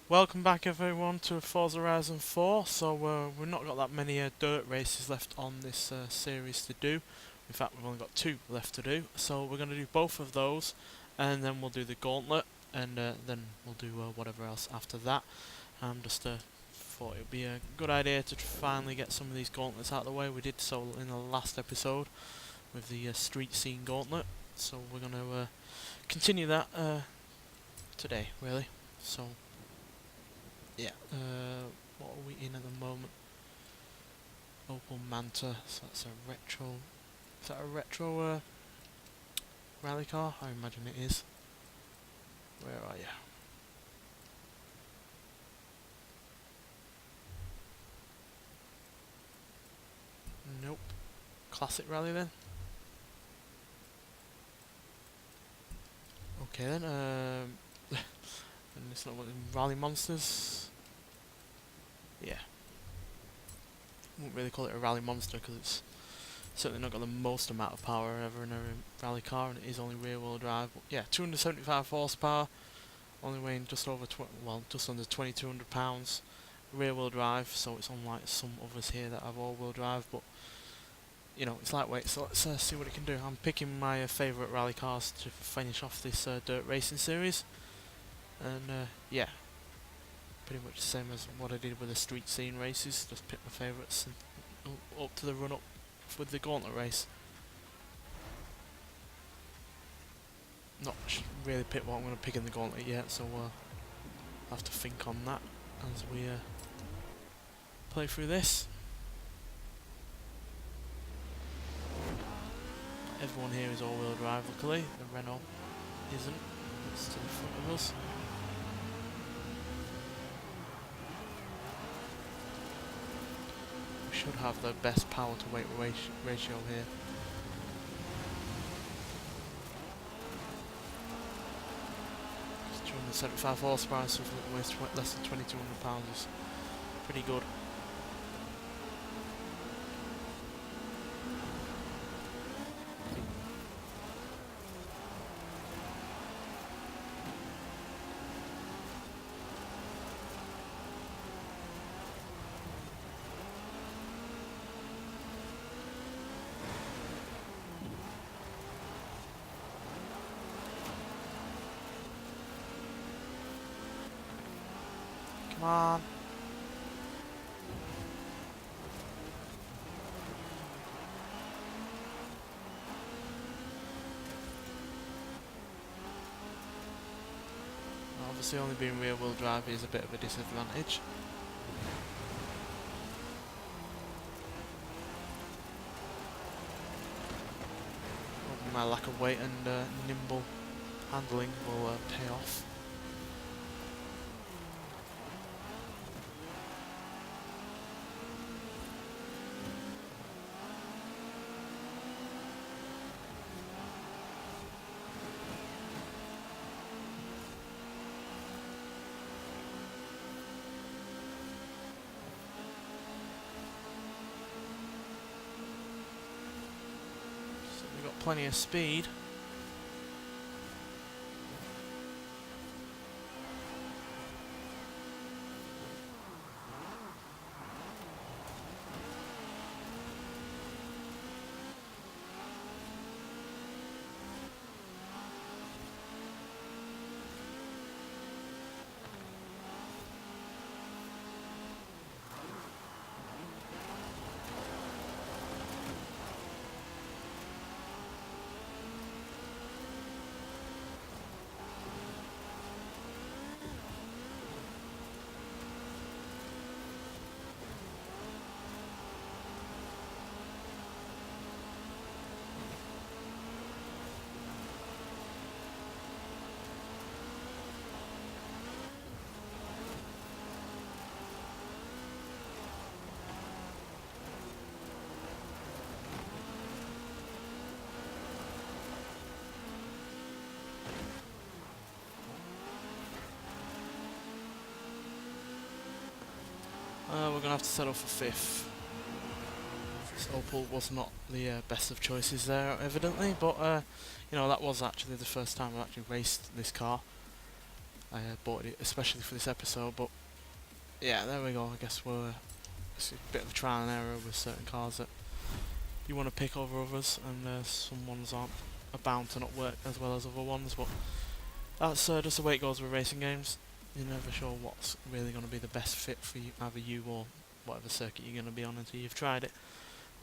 Welcome back everyone to Forza Horizon 4. We've not got that many dirt races left on this series to do. In fact, we've only got two left to do. So we're going to do both of those, and then we'll do the Gauntlet, and then we'll do whatever else after that. Just thought it would be a good idea to finally get some of these gauntlets out of the way. We did so in the last episode with the street scene gauntlet. So we're going to continue that today, really. So. Yeah, what are we in at the moment? Opel Manta, so that's a retro... Is that a retro rally car? I imagine it is. Where are you? Nope. Classic rally then? Okay then, and it's not what Rally Monsters? Yeah. Wouldn't really call it a rally monster because it's certainly not got the most amount of power ever in a rally car, and it is only rear wheel drive. But yeah, 275 horsepower, only weighing just over just under 2,200 pounds. Rear wheel drive, so it's unlike some others here that have all wheel drive, but you know, it's lightweight, so let's see what it can do. I'm picking my favourite rally cars to finish off this dirt racing series, and yeah, pretty much the same as what I did with the street scene races. Just pick my favourites and up to the run up with the gauntlet race. Not really pick what I'm going to pick in the gauntlet yet, so I'll have to think on that as we play through this. Everyone here is all-wheel drive, luckily. The Renault isn't. It's to the front of us. We should have the best power to weight ratio here. Just 275 horsepower, so it weighs less than 2,200 pounds is pretty good. Come on. Obviously only being rear wheel drive is a bit of a disadvantage. My lack of weight and nimble handling will pay off. Plenty of speed. We're going to have to settle for 5th. This Opel was not the best of choices there, evidently, but you know, that was actually the first time I actually raced this car. I bought it especially for this episode, but yeah, there we go. I guess it's a bit of a trial and error with certain cars that you want to pick over others, and some ones are bound to not work as well as other ones, but that's just the way it goes with racing games. You're never sure what's really going to be the best fit for you, either you or whatever circuit you're going to be on until you've tried it.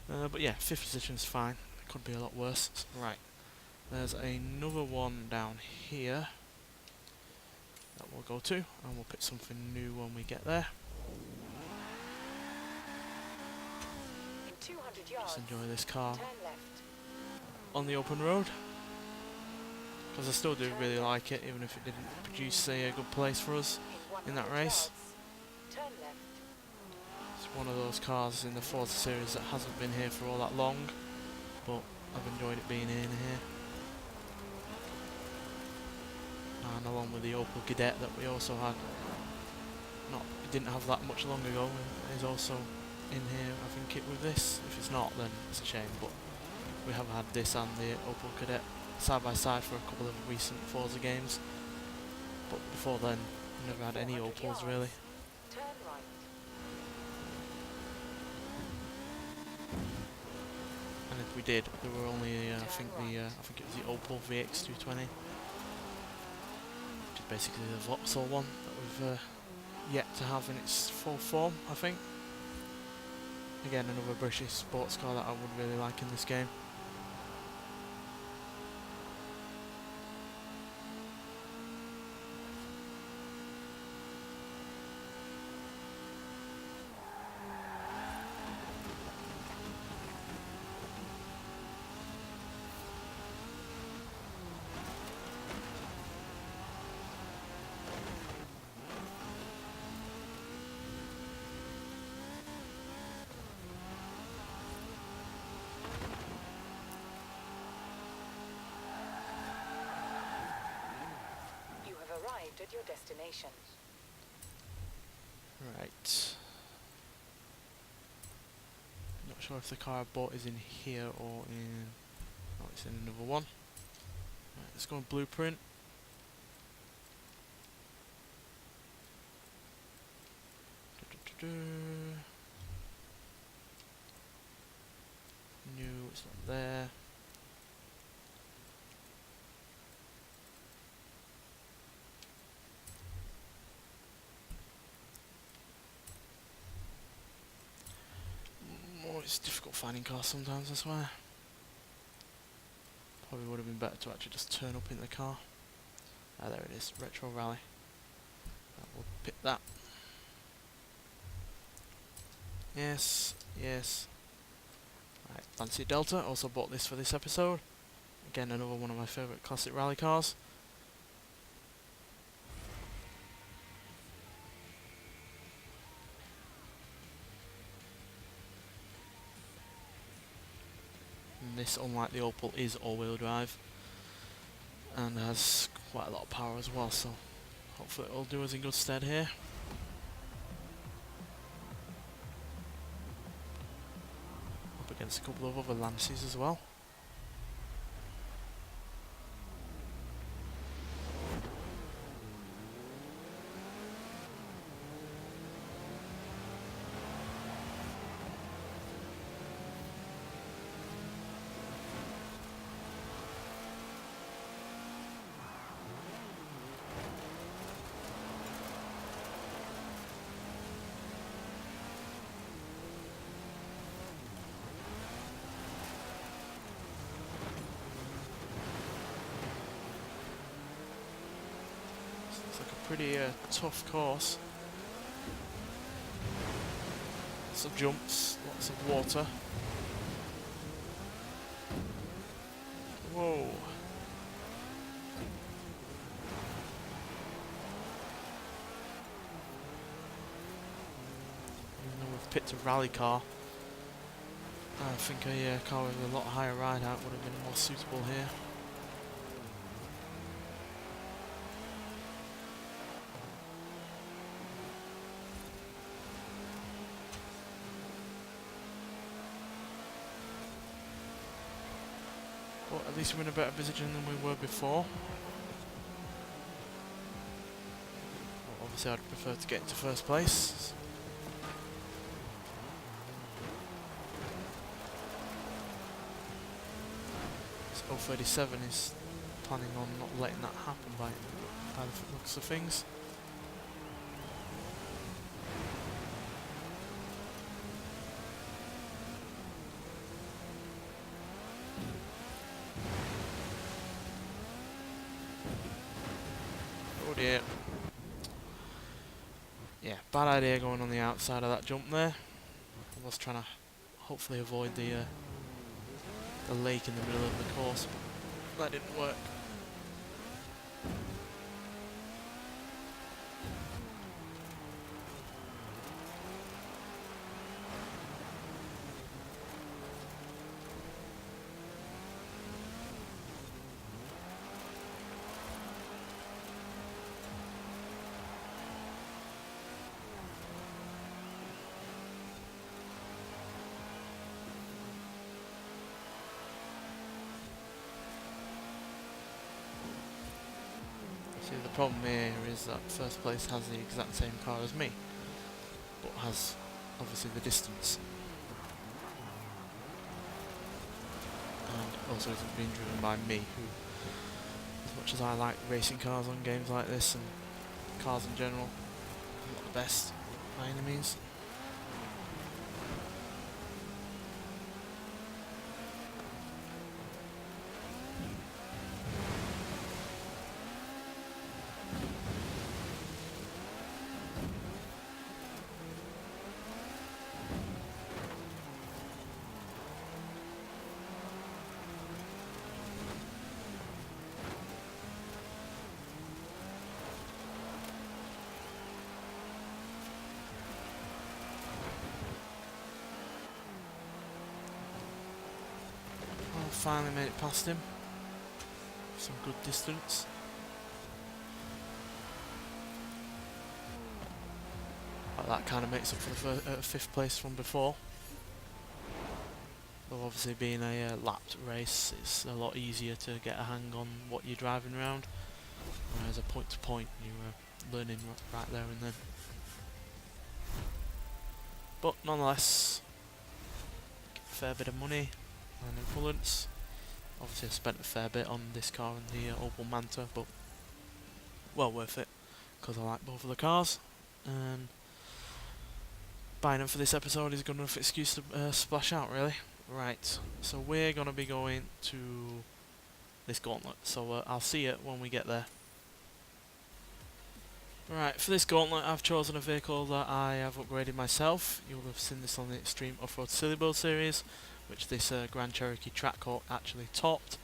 But yeah, 5th position's fine. It could be a lot worse. Right, there's another one down here that we'll go to, and we'll pick something new when we get there. In 200 yards, Just enjoy this car turn left. on the open road, because I still do really like it, even if it didn't produce a good place for us in that race. Turn left. It's one of those cars in the Forza series that hasn't been here for all that long, but I've enjoyed it being in here. And along with the Opel Kadett that we also had, didn't have that much long ago, is also in here, I think, with this. If it's not, then it's a shame, but we have had this and the Opel Kadett side by side for a couple of recent Forza games, but before then we never had any Opels really. Turn right. And if we did, there were only I think it was the Opel VX220, which is basically the Vauxhall one that we've yet to have in its full form, I think. Again, another British sports car that I would really like in this game. Arrived at your destination. Right. Not sure if the car I bought is in here or in... Oh, it's in another one. Right, let's go on blueprint. New, it's not there. It's difficult finding cars sometimes, I swear. Probably would have been better to actually just turn up in the car. Ah, there it is, Retro Rally. We'll pick that. Yes, yes. Right, Fancy Delta, also bought this for this episode. Again, another one of my favourite classic rally cars. This, unlike the Opel, is all-wheel drive and has quite a lot of power as well, so hopefully it'll do us in good stead here. Up against a couple of other Lances as well. It's like a pretty tough course. Lots of jumps, lots of water. Whoa. Even though we've picked a rally car, I think a car with a lot higher ride height would have been more suitable here. But at least we're in a better position than we were before. Obviously I'd prefer to get into first place. So 037 is planning on not letting that happen by the looks of things. Oh dear. Yeah, bad idea going on the outside of that jump there. I was trying to hopefully avoid the lake in the middle of the course. That didn't work. See, the problem here is that first place has the exact same car as me, but has obviously the distance. And also isn't being driven by me, who, as much as I like racing cars on games like this and cars in general, I'm not the best by any means. Finally made it past him. Some good distance. But that kind of makes up for the fifth place from before. Though obviously being a lapped race, it's a lot easier to get a hang on what you're driving around. Whereas a point to point, you're learning right there and then. But nonetheless, get a fair bit of money and influence. Obviously I spent a fair bit on this car and the Opel Manta, but well worth it, because I like both of the cars, and buying them for this episode is a good enough excuse to splash out, really. Right, so we're going to be going to this Gauntlet, so I'll see you when we get there. Right, for this Gauntlet I've chosen a vehicle that I have upgraded myself. You'll have seen this on the Extreme Off-Road Silly Build series, which this Grand Cherokee Trackhawk actually topped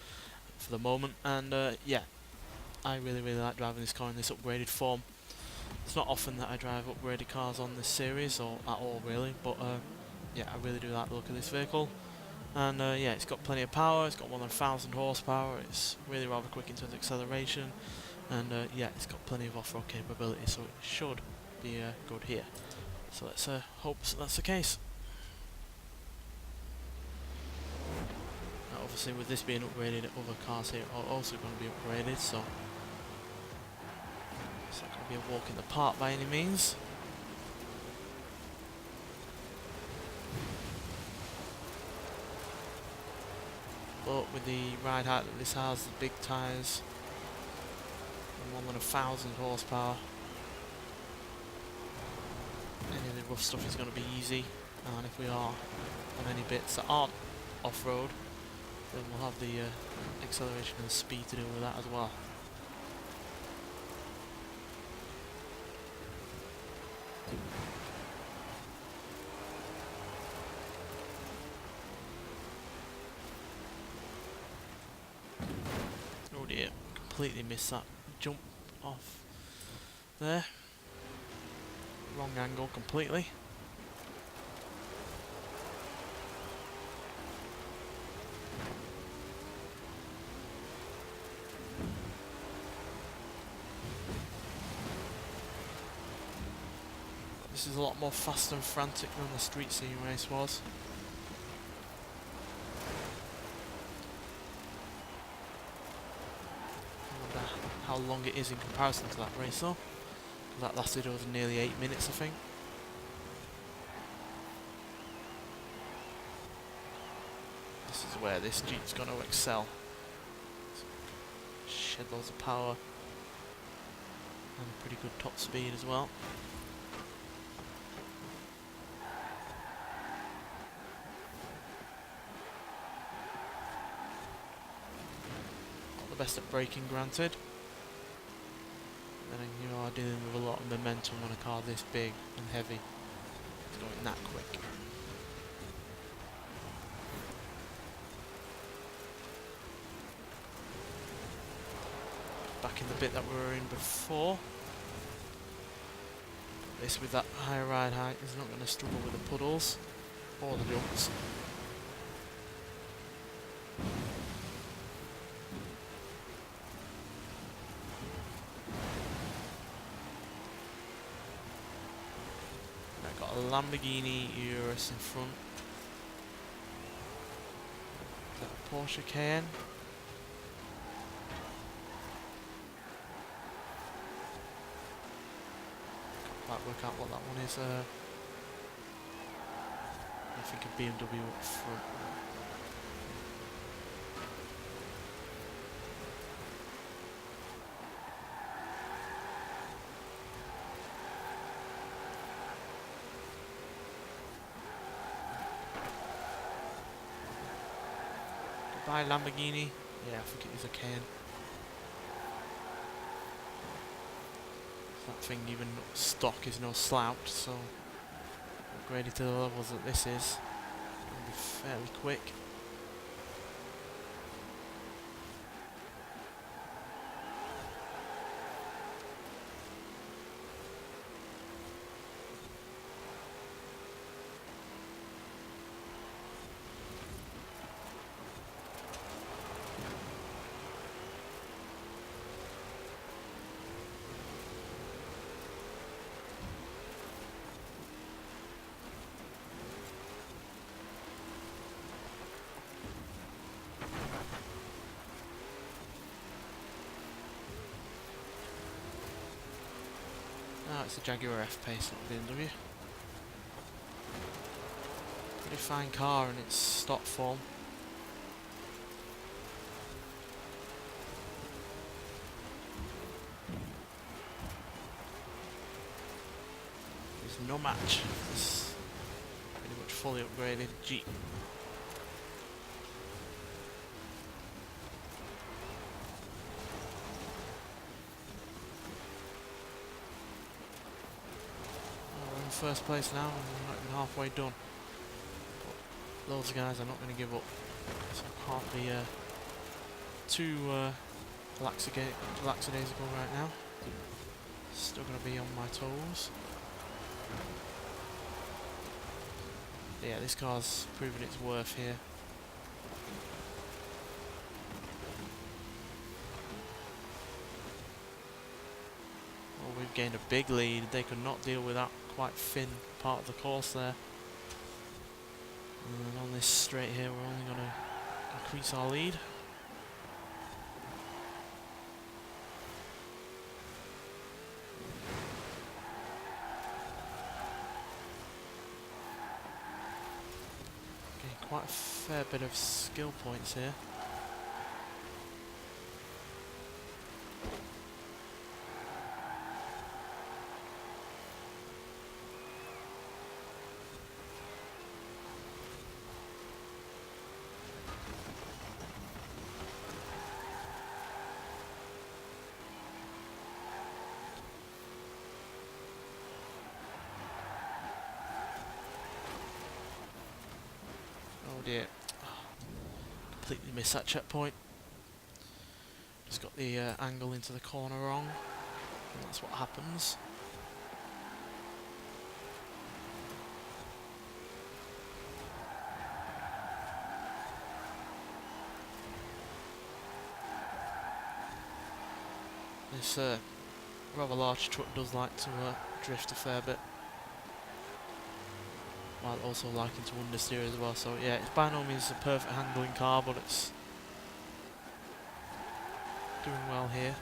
for the moment, and yeah, I really like driving this car in this upgraded form. It's not often that I drive upgraded cars on this series, or at all really, but yeah, I really do like the look of this vehicle. And yeah, it's got plenty of power, it's got more than 1,000 horsepower, it's really rather quick in terms of acceleration, and yeah, it's got plenty of off-road capability, so it should be good here. So let's hope that's the case. Now obviously with this being upgraded, other cars here are also going to be upgraded, so it's not going to be a walk in the park by any means. But with the ride height that this has, the big tyres, and more than 1,000 horsepower, any of the rough stuff is going to be easy, and if we are on any bits that aren't off-road, then we'll have the acceleration and speed to deal with that as well. Oh dear, completely missed that jump off there. Wrong angle completely. This is a lot more fast and frantic than the street scene race was. I wonder how long it is in comparison to that race though. That lasted over nearly 8 minutes, I think. This is where this Jeep's going to excel. Shed loads of power and pretty good top speed as well. Not the best at braking, granted. And then you are dealing with a lot of momentum on a car this big and heavy. It's going that quick. Back in the bit that we were in before. This with that higher ride height is not going to struggle with the puddles or the jumps. I've got a Lamborghini Urus in front. Got a Porsche Cayenne. Can't work out what that one is. I think a BMW up front. Goodbye Lamborghini. Yeah, I think it is a Cayenne. That thing, even stock, is no slouch, so upgraded to the levels that this is, it'll be fairly quick. Oh, it's a Jaguar F-Pace, not BMW. Pretty fine car in its stock form. There's no match for this pretty much fully upgraded Jeep. First place now, and we're not even halfway done. But those guys are not going to give up, so I can't be too lackadaisical right now. Still going to be on my toes. Yeah, this car's proven its worth here. Well, we've gained a big lead. They could not deal with that quite thin part of the course there. And on this straight here, we're only going to increase our lead. Getting quite a fair bit of skill points here. Oh dear. Completely missed that checkpoint. Just got the angle into the corner wrong. And that's what happens. This rather large truck does like to drift a fair bit, while also liking to understeer as well. So yeah, it's by no means a perfect handling car, but it's doing well here.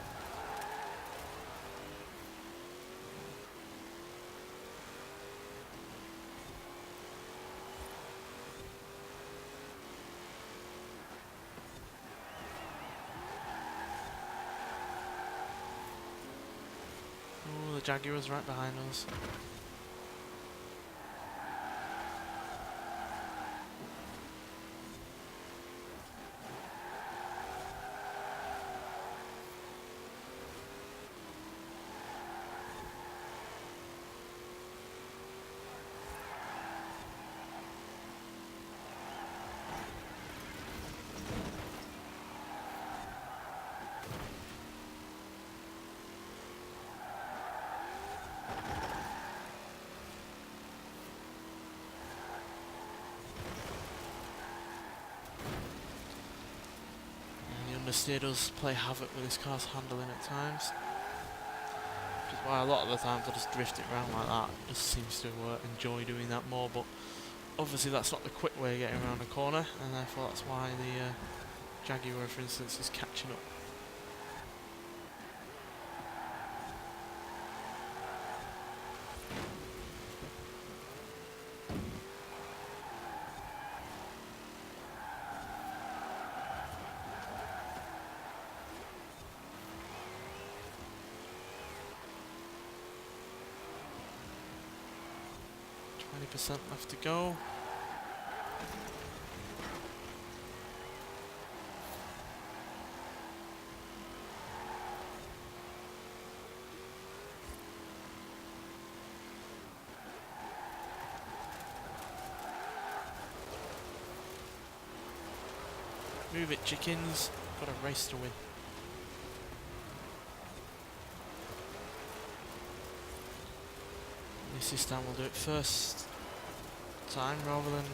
Jaguars right behind us. Understeer does play havoc with this car's handling at times, which is why a lot of the times I just drift it around like that. It just seems to enjoy doing that more, but obviously that's not the quick way of getting around a corner, and therefore that's why the Jaguar, for instance, is catching up. %, left to go. Move it, chickens. Got a race to win. This time we'll do it first time rather than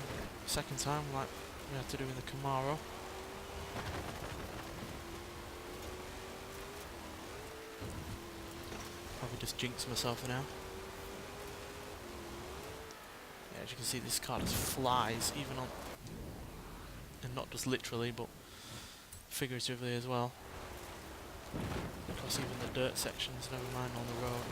second time like we had to do in the Camaro. Probably just jinx myself now. Yeah, as you can see, this car just flies, even on, and not just literally but figuratively as well, across even the dirt sections, never mind on the road.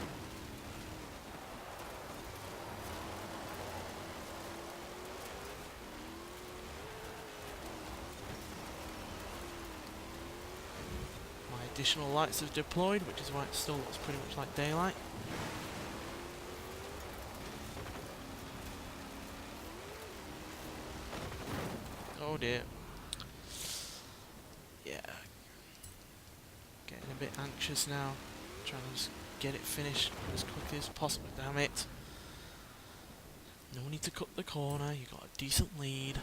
Additional lights have deployed, which is why it still looks pretty much like daylight. Oh dear. Yeah. Getting a bit anxious now. Trying to just get it finished as quickly as possible. Damn it. No need to cut the corner, you got a decent lead.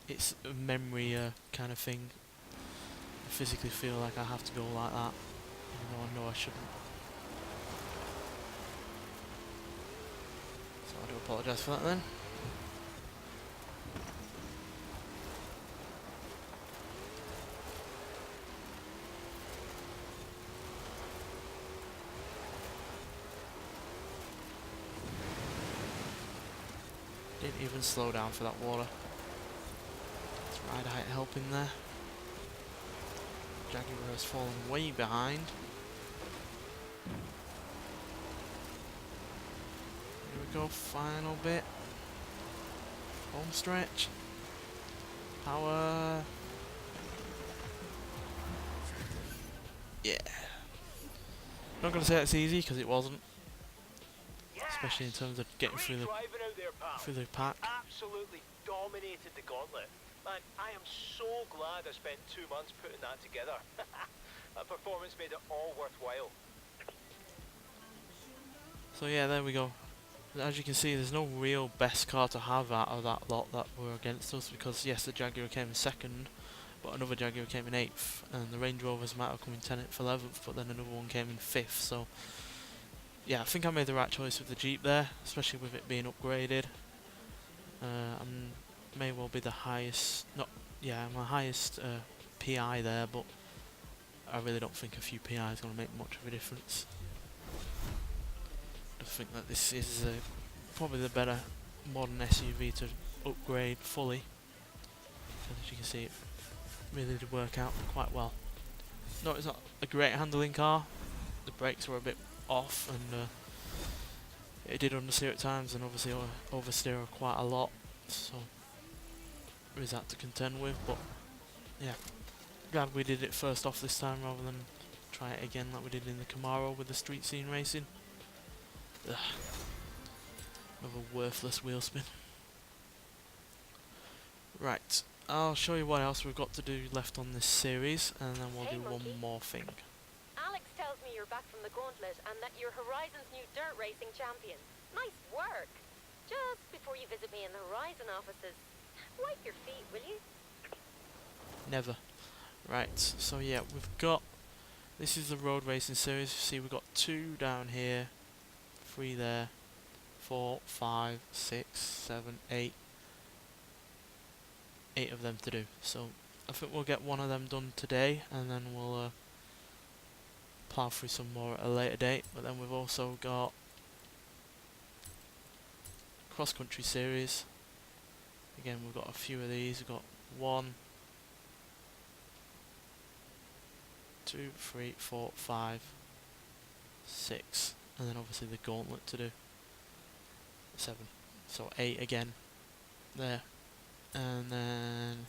It's a memory kind of thing. I physically feel like I have to go like that, even though I know I shouldn't. So I do apologise for that then. Didn't even slow down for that water. Ride height helping there. Jaguar has fallen way behind. Here we go, final bit. Home stretch. Power. Yeah. Not going to say it's easy, because it wasn't. Especially in terms of getting through the pack. Absolutely dominated the Gauntlet. Man, I am so glad I spent 2 months putting that together. That performance made it all worthwhile. So yeah, there we go. As you can see, there's no real best car to have out of that lot that were against us, because yes, the Jaguar came in second, but another Jaguar came in 8th, and the Range Rovers might have come in 10th, 11th, but then another one came in 5th, so yeah, I think I made the right choice with the Jeep there, especially with it being upgraded. May well be the highest, my highest PI there, but I really don't think a few PI is going to make much of a difference. I think that this is probably the better modern SUV to upgrade fully. And as you can see, it really did work out quite well. No, it's not a great handling car. The brakes were a bit off, and it did understeer at times, and obviously oversteer quite a lot. So there is that to contend with, but yeah, Glad we did it first off this time rather than try it again like we did in the Camaro with the street scene racing. Ugh. Another worthless wheel spin. Right, I'll show you what else we've got to do left on this series, and then we'll Hey, do monkey. one more thing. Alex tells me you're back from the Gauntlet and that you're Horizon's new dirt racing champion. Nice work. Just before you visit me in the Horizon offices, wipe your feet, will you? Never. Right, so yeah, we've got... This is the road racing series. You see we've got 2 down here, 3 there, 4, 5, 6, 7, 8. 8 of them to do. So I think we'll get one of them done today, and then we'll plough through some more at a later date. But then we've also got cross-country series. Again, we've got a few of these. We've got 1, 2, 3, 4, 5, 6, and then obviously the Gauntlet to do. 7. So 8 again. There. And then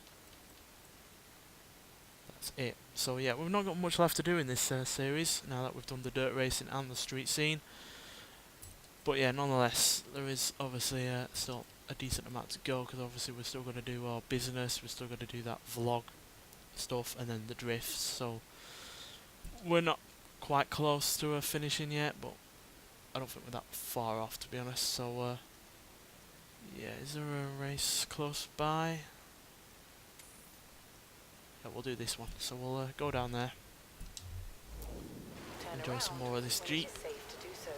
that's it. So yeah, we've not got much left to do in this series now that we've done the dirt racing and the street scene. But yeah, nonetheless, there is obviously still a decent amount to go, because obviously we're still going to do our business, we're still going to do that vlog stuff, and then the drifts. So we're not quite close to finishing yet, but I don't think we're that far off, to be honest. So yeah, is there a race close by? Yeah, we'll do this one. So we'll go down there, Turn enjoy some around more of this when it Jeep. is safe to do so.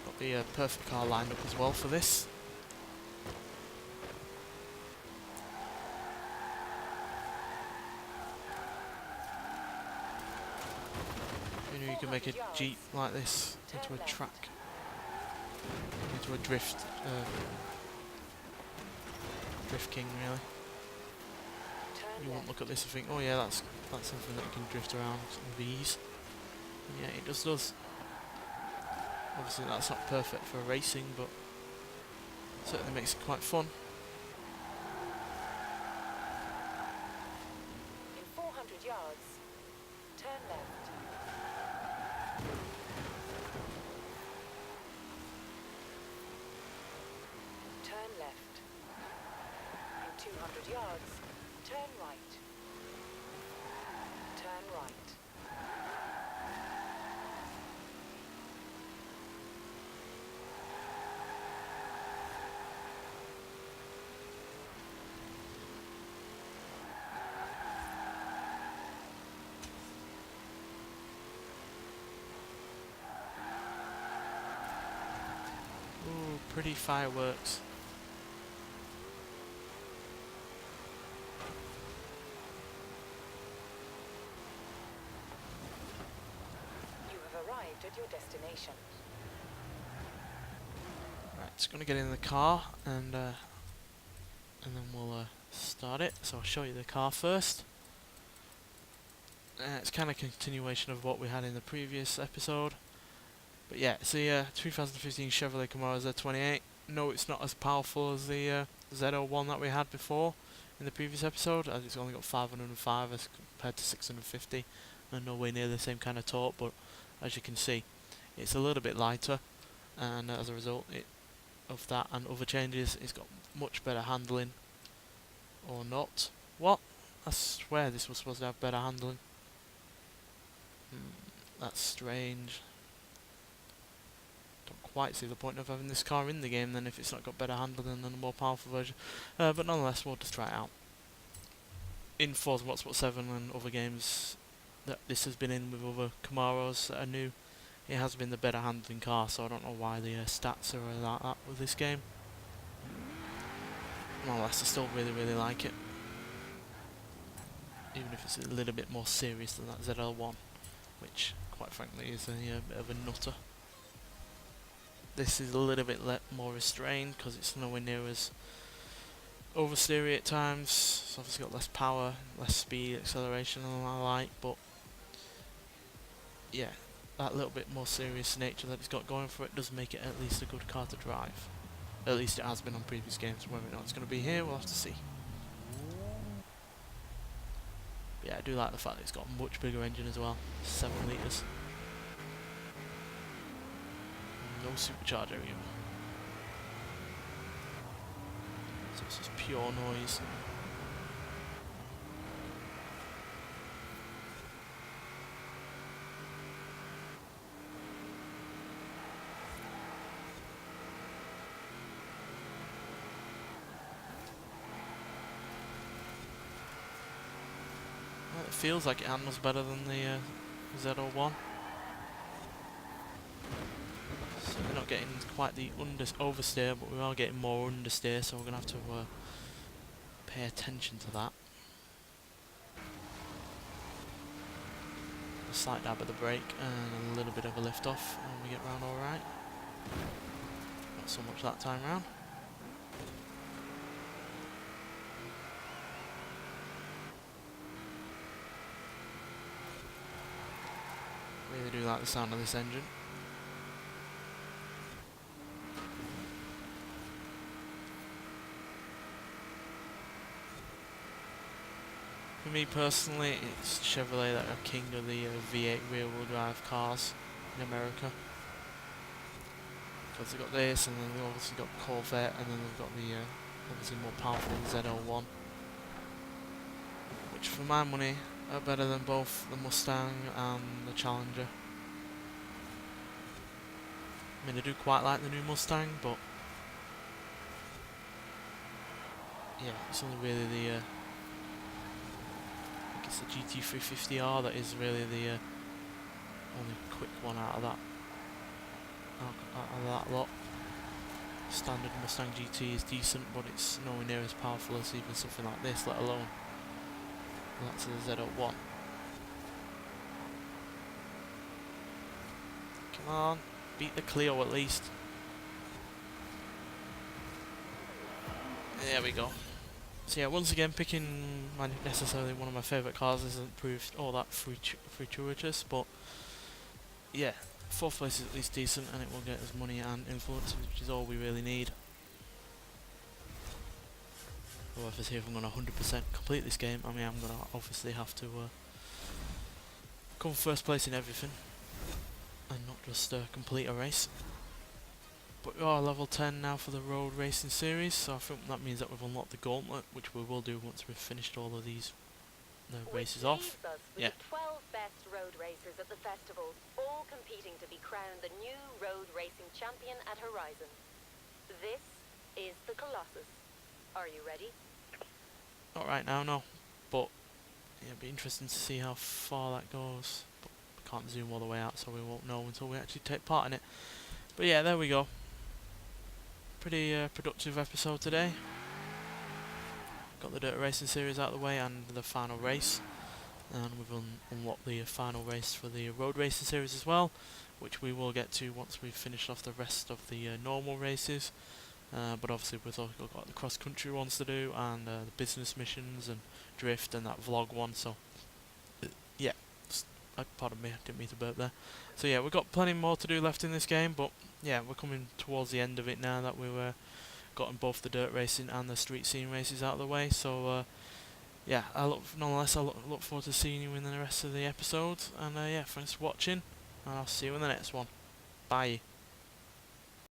Got the perfect car lined up as well for this. Who knew you could make a Jeep like this into a track, into a drift king, really. You won't look at this and think, oh yeah, that's something that you can drift around with ease. And yeah, it just does. Obviously that's not perfect for racing, but certainly makes it quite fun. In 400 yards, turn left. Turn left. In 200 yards, turn right. Turn right. Ooh, pretty fireworks. You have arrived at your destination. Right, just gonna get in the car and then we'll start it. So I'll show you the car first. It's kind of a continuation of what we had in the previous episode. But yeah, it's the 2015 Chevrolet Camaro Z28. No, it's not as powerful as the Z01 that we had before in the previous episode, as it's only got 505 as compared to 650, and nowhere near the same kind of torque. But as you can see, it's a little bit lighter, and as a result of that and other changes, it's got much better handling. Or not. What? I swear this was supposed to have better handling. That's strange. Don't quite see the point of having this car in the game then if it's not got better handling than a more powerful version. But nonetheless, we'll just try it out. In Forza Motorsport 7 and other games that this has been in with other Camaros that are new, it has been the better handling car, so I don't know why the stats are like that with this game. Nonetheless, I still really like it. Even if it's a little bit more serious than that ZL1, which quite frankly is a bit of a nutter. This is a little bit more restrained because it's nowhere near as oversteery at times. It's obviously got less power, less speed, acceleration and the like, but yeah, that little bit more serious nature that it's got going for it does make it at least a good car to drive. At least it has been on previous games. Whether or not it's going to be here, we'll have to see. But yeah, I do like the fact that it's got a much bigger engine as well. 7 litres. No supercharger either. So it's just pure noise. Well, it feels like it handles better than the Z01. So we're not getting quite the oversteer, but we are getting more understeer, so we're going to have to pay attention to that. A slight dab at the brake and a little bit of a lift off, and we get round alright. Not so much that time round. Really do like the sound of this engine. For me personally, it's Chevrolet that are king of the V8 rear-wheel drive cars in America. Because they've got this, and then they've obviously got Corvette, and then they've got the obviously more powerful Z01. Which for my money are better than both the Mustang and the Challenger. I mean, I do quite like the new Mustang, but yeah, it's only really the I guess the GT350R that is really the only quick one out of that lot. Standard Mustang GT is decent, but it's nowhere near as powerful as even something like this, let alone that's the Z01. Come on, beat the Clio at least. There we go. So yeah, once again, picking necessarily one of my favourite cars isn't proved all that fortuitous, but yeah, 4th place is at least decent, and it will get us money and influence, which is all we really need. However, see if I'm going to 100% complete this game, I mean, I'm going to obviously have to come 1st place in everything, and not just complete a race. But we are level 10 now for the road racing series, so I think that means that we've unlocked the Gauntlet, which we will do once we've finished all of these races off. Which leaves us with the 12 best road racers at the festival, all competing to be crowned the new road racing champion at Horizon. This is the Colossus. Are you ready? Not right now, no. But yeah, it'll be interesting to see how far that goes. But we can't zoom all the way out, so we won't know until we actually take part in it. But yeah, there we go. Pretty productive episode today. Got the dirt racing series out of the way and the final race, and we've unlocked the final race for the road racing series as well, which we will get to once we've finished off the rest of the normal races. But obviously we've also got the cross country ones to do, and the business missions and drift and that vlog one. So yeah, pardon me, I didn't mean to burp there. So yeah, we've got plenty more to do left in this game, but yeah, we're coming towards the end of it now that we've gotten both the dirt racing and the street scene races out of the way. So yeah, nonetheless I look forward to seeing you in the rest of the episodes, and yeah, thanks for watching, and I'll see you in the next one. Bye.